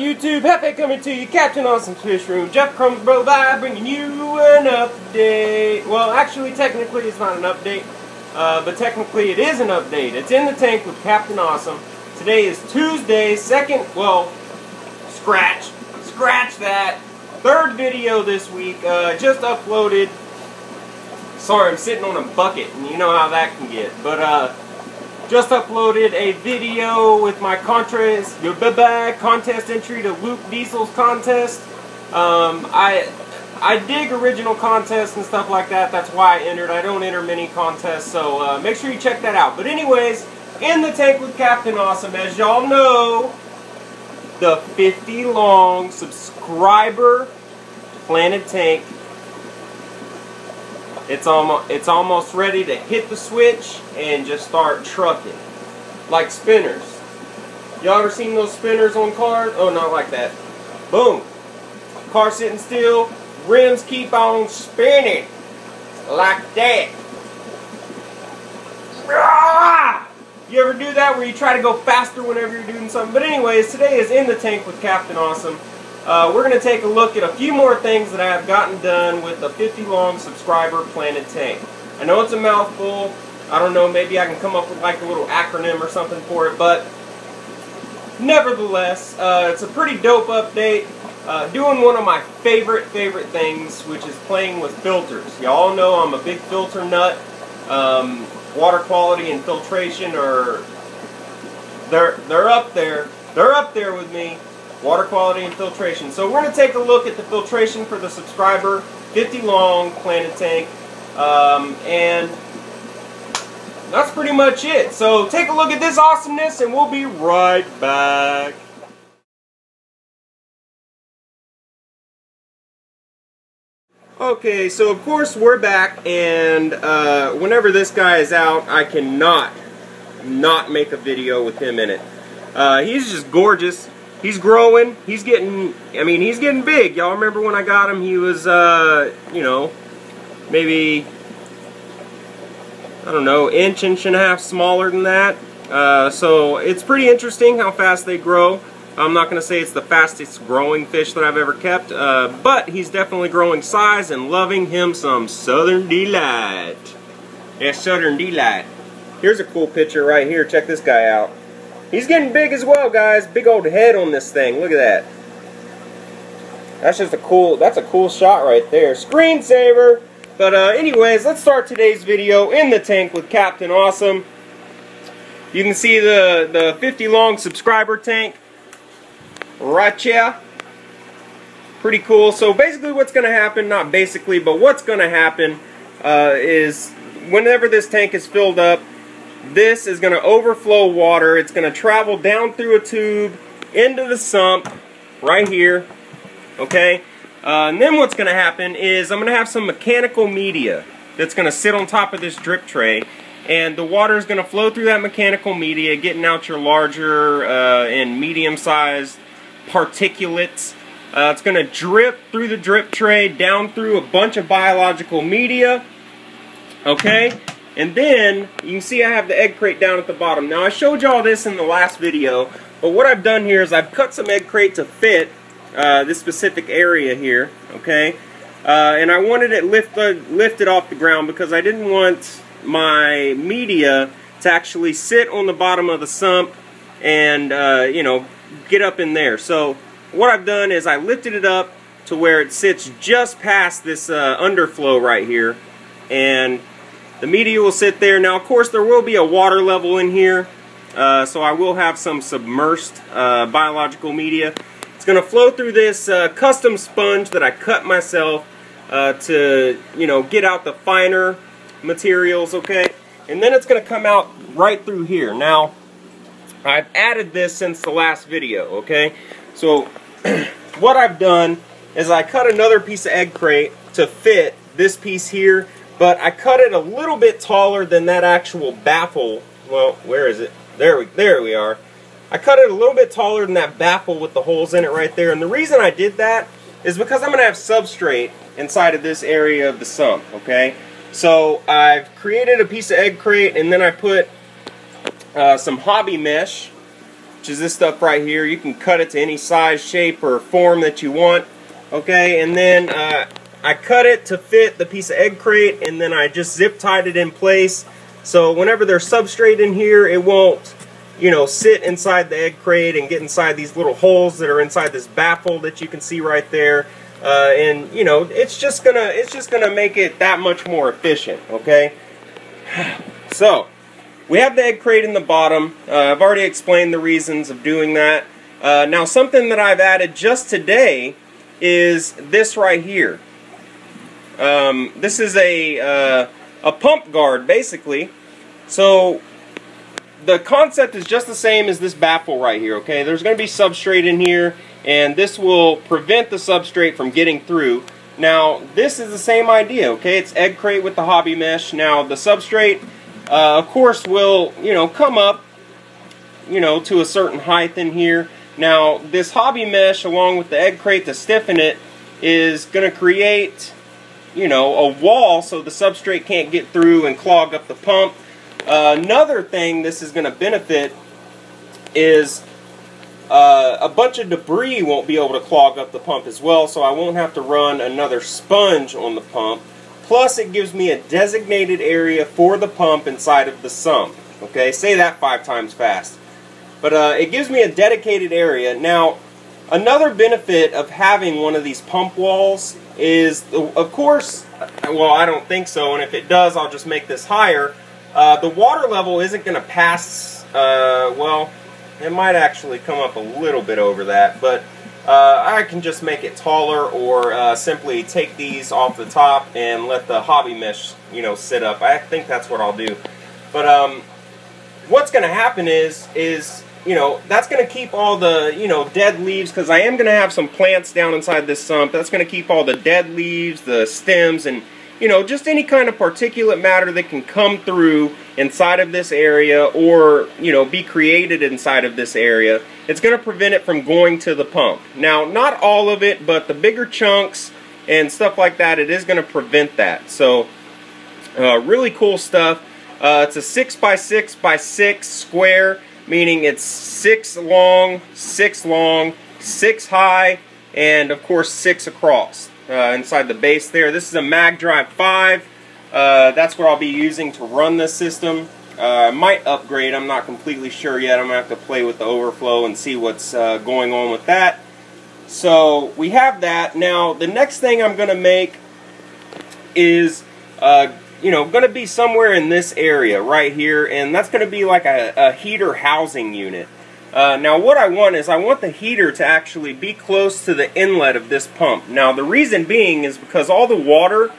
YouTube? Hefe coming to you, Captain Awesome's Fish Room. Jeff Crumbs Brother by bringing you an update. Well, actually, technically it's not an update, but technically it is an update. It's in the tank with Captain Awesome. Today is Tuesday, scratch that, third video this week. Just uploaded. Sorry, I'm sitting on a bucket, and you know how that can get. But just uploaded a video with my contest entry to Luke Diesel's contest. I dig original contests and stuff like that. That's why I entered. I don't enter many contests, so make sure you check that out. But anyways, in the tank with Captain Awesome, as y'all know, the 50 long subscriber planted tank. It's almost ready to hit the switch and just start trucking. Like spinners. Y'all ever seen those spinners on cars? Oh, not like that. Boom. Car sitting still, rims keep on spinning. Like that. You ever do that where you try to go faster whenever you're doing something? But anyways, today is in the tank with Captain Awesome. We're going to take a look at a few more things that I have gotten done with the 50 long subscriber planted tank. I know it's a mouthful. I don't know, maybe I can come up with like a little acronym or something for it, but nevertheless, it's a pretty dope update. Doing one of my favorite things, which is playing with filters. Y'all know I'm a big filter nut. Water quality and filtration are they're up there. They're up there with me. Water quality and filtration. So we're going to take a look at the filtration for the subscriber 50 long planted tank, and that's pretty much it. So take a look at this awesomeness and we'll be right back. Okay, so of course we're back, and whenever this guy is out, I cannot not make a video with him in it. He's just gorgeous. He's growing. He's getting big. Y'all remember when I got him, he was, you know, maybe, I don't know, inch and a half smaller than that. So it's pretty interesting how fast they grow. I'm not going to say it's the fastest growing fish that I've ever kept, but he's definitely growing size and loving him some Southern Delight. Yeah, Southern Delight. Here's a cool picture right here. Check this guy out. He's getting big as well, guys. Big old head on this thing. Look at that. That's just a cool shot right there. Screensaver. But anyways, let's start today's video in the tank with Captain Awesome. You can see the 50 long subscriber tank right here. Pretty cool. So basically what's going to happen, not basically, but what's going to happen is whenever this tank is filled up, this is going to overflow water. It's going to travel down through a tube into the sump right here. Okay? And then what's going to happen is I'm going to have some mechanical media that's going to sit on top of this drip tray. And the water is going to flow through that mechanical media, getting out your larger and medium-sized particulates. It's going to drip through the drip tray, down through a bunch of biological media. Okay? And then, you can see I have the egg crate down at the bottom. Now, I showed y'all this in the last video, but what I've done here is I've cut some egg crate to fit this specific area here, okay? And I wanted it lifted off the ground because I didn't want my media to actually sit on the bottom of the sump and, you know, get up in there. So, what I've done is I lifted it up to where it sits just past this underflow right here, and the media will sit there. Now, of course, there will be a water level in here, so I will have some submersed biological media. It's going to flow through this custom sponge that I cut myself to, you know, get out the finer materials, okay? And then it's going to come out right through here. Now, I've added this since the last video, okay? So, what I've done is I cut another piece of egg crate to fit this piece here, but I cut it a little bit taller than that actual baffle. Well, where is it? There we are. I cut it a little bit taller than that baffle with the holes in it right there. And the reason I did that is because I'm going to have substrate inside of this area of the sump, okay? So I've created a piece of egg crate, and then I put some hobby mesh which is this stuff right here. You can cut it to any size, shape, or form that you want. Okay, and then I cut it to fit the piece of egg crate, and then I just zip tied it in place. So whenever there's substrate in here, it won't, you know, sit inside the egg crate and get inside these little holes that are inside this baffle that you can see right there. And you know, it's just gonna make it that much more efficient. Okay. So we have the egg crate in the bottom. I've already explained the reasons of doing that. Now something that I've added just today is this right here. This is a pump guard, basically. So the concept is just the same as this baffle right here. Okay, there's going to be substrate in here, and this will prevent the substrate from getting through. Now this is the same idea. Okay, it's egg crate with the hobby mesh. Now the substrate, of course, will, you know, come up, you know, to a certain height in here. Now this hobby mesh, along with the egg crate to stiffen it, is going to create, you know, a wall so the substrate can't get through and clog up the pump. Another thing this is going to benefit is a bunch of debris won't be able to clog up the pump as well, so I won't have to run another sponge on the pump. Plus, it gives me a designated area for the pump inside of the sump. Okay, say that 5 times fast. But it gives me a dedicated area. Now, another benefit of having one of these pump walls is, of course, well, I don't think so, and if it does, I'll just make this higher. The water level isn't going to pass, well, it might actually come up a little bit over that, but I can just make it taller, or simply take these off the top and let the hobby mesh, you know, sit up. I think that's what I'll do. But what's going to happen is, you know, that's going to keep all the, you know, dead leaves, because I am going to have some plants down inside this sump. That's going to keep all the dead leaves, the stems, and, you know, just any kind of particulate matter that can come through inside of this area, or, you know, be created inside of this area. It's going to prevent it from going to the pump. Now, not all of it, but the bigger chunks and stuff like that, it is going to prevent that. So, really cool stuff. It's a 6x6x6 square, meaning it's 6 long, 6 high, and of course 6 across inside the base there. This is a Mag Drive 5. That's what I'll be using to run this system. I might upgrade, I'm not completely sure yet. I'm going to have to play with the overflow and see what's going on with that. So we have that. Now the next thing I'm going to make is you know, going to be somewhere in this area right here, and that's going to be like a heater housing unit. Now what I want is, I want the heater to actually be close to the inlet of this pump. Now the reason being is because all the water,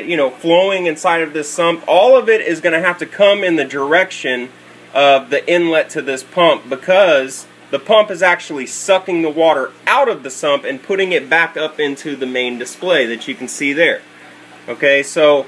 you know, flowing inside of this sump, all of it is going to have to come in the direction of the inlet to this pump, because the pump is actually sucking the water out of the sump and putting it back up into the main display that you can see there. Okay, so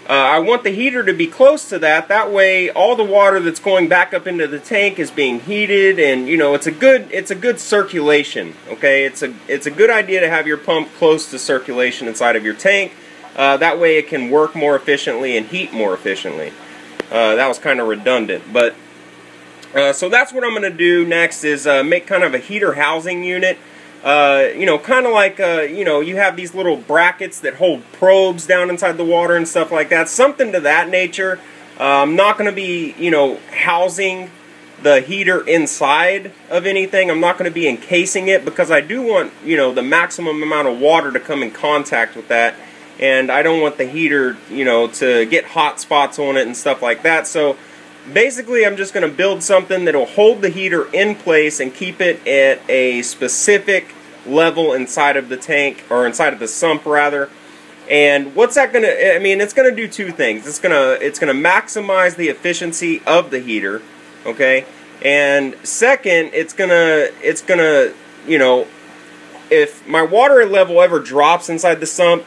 I want the heater to be close to that. That way, all the water that's going back up into the tank is being heated, and you know, it's a good circulation. Okay, it's a good idea to have your pump close to circulation inside of your tank. That way, it can work more efficiently and heat more efficiently. That was kind of redundant, but so that's what I'm going to do next, is make kind of a heater housing unit. You know, kind of like, you know, you have these little brackets that hold probes down inside the water and stuff like that. Something to that nature. I'm not going to be, you know, housing the heater inside of anything. I'm not going to be encasing it, because I do want, you know, the maximum amount of water to come in contact with that. And I don't want the heater, you know, to get hot spots on it and stuff like that. So basically, I'm just going to build something that will hold the heater in place and keep it at a specific level inside of the tank, or inside of the sump rather. And what's that going to, I mean, it's going to do two things. It's going to maximize the efficiency of the heater, okay? And second, it's going to, you know, if my water level ever drops inside the sump,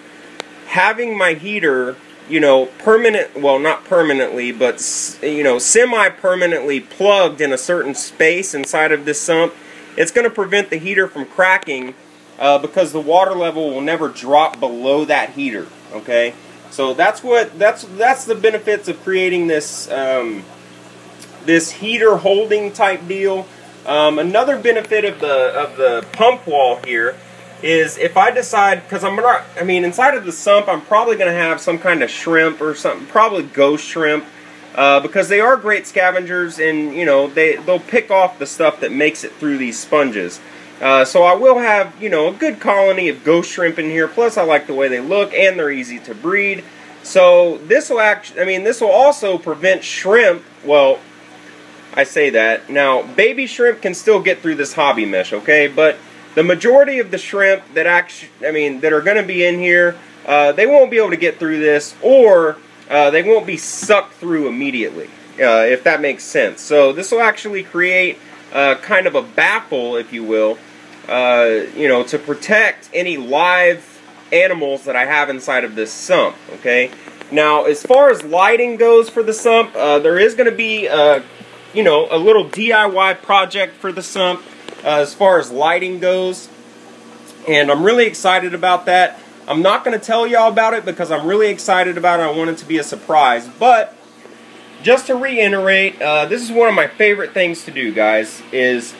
having my heater, you know, well, not permanently, but, you know, semi-permanently plugged in a certain space inside of this sump, it's going to prevent the heater from cracking, because the water level will never drop below that heater. Okay, so that's the benefits of creating this this heater holding type deal. Another benefit of the pump wall here is if I decide, because inside of the sump I'm probably going to have some kind of shrimp or something, probably ghost shrimp, because they are great scavengers, and you know they'll pick off the stuff that makes it through these sponges. So I will have, you know, a good colony of ghost shrimp in here. Plus I like the way they look and they're easy to breed. So this will this will also prevent shrimp. Well, I say that. Now, baby shrimp can still get through this hobby mesh, okay? But the majority of the shrimp that that are going to be in here, they won't be able to get through this, or they won't be sucked through immediately, if that makes sense. So this will actually create kind of a baffle, if you will, you know, to protect any live animals that I have inside of this sump, okay? Now, as far as lighting goes for the sump, there is going to be you know, a little DIY project for the sump as far as lighting goes, and I'm really excited about that. I'm not going to tell y'all about it because I'm really excited about it. I want it to be a surprise, but just to reiterate, this is one of my favorite things to do, guys, is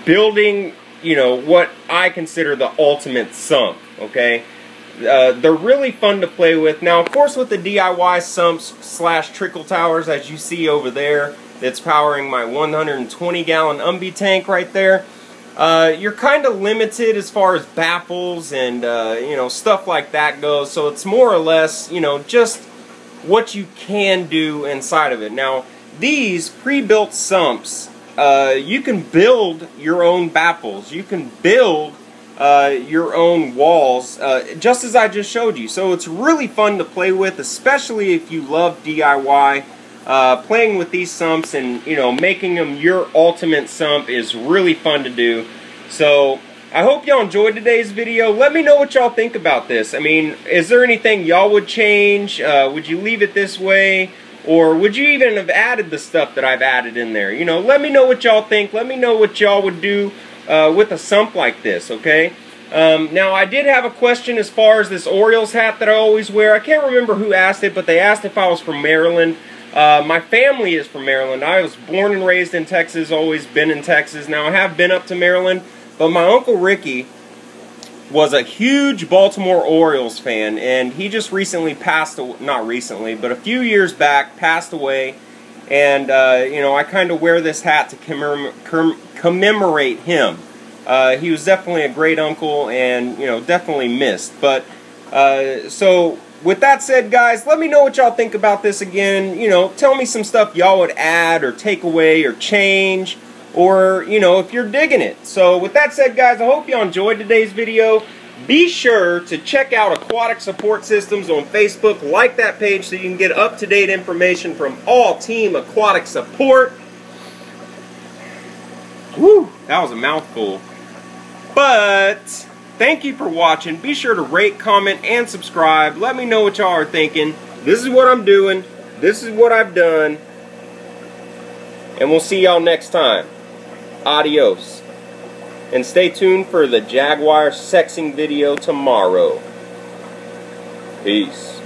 building, you know, what I consider the ultimate sump, okay? They're really fun to play with. Now, of course, with the DIY sumps / trickle towers, as you see over there, that's powering my 120-gallon Umbi tank right there, you're kind of limited as far as baffles and, you know, stuff like that goes. So it's more or less, you know, just what you can do inside of it. Now, these pre-built sumps, you can build your own baffles. You can build your own walls, just as I just showed you. So it's really fun to play with, especially if you love DIY. Playing with these sumps and, you know, making them your ultimate sump is really fun to do. So I hope y'all enjoyed today's video. Let me know what y'all think about this. I mean, is there anything y'all would change? Would you leave it this way? Or would you even have added the stuff that I've added in there? You know, let me know what y'all think. Let me know what y'all would do with a sump like this, okay? Now, I did have a question as far as this Orioles hat that I always wear. I can't remember who asked it, but they asked if I was from Maryland. My family is from Maryland. I was born and raised in Texas, always been in Texas. Now, I have been up to Maryland, but my Uncle Ricky was a huge Baltimore Orioles fan, and he just recently passed, not recently, but a few years back, passed away. And, you know, I kind of wear this hat to commemorate him. He was definitely a great uncle and, you know, definitely missed. But, so with that said, guys, let me know what y'all think about this again. You know, tell me some stuff y'all would add or take away or change, or, you know, if you're digging it. So with that said, guys, I hope y'all enjoyed today's video. Be sure to check out Aquatic Support Systems on Facebook. Like that page so you can get up-to-date information from all Team Aquatic Support. Whew, that was a mouthful. But thank you for watching. Be sure to rate, comment, and subscribe. Let me know what y'all are thinking. This is what I'm doing. This is what I've done. And we'll see y'all next time. Adios. And stay tuned for the Jaguar sexing video tomorrow. Peace.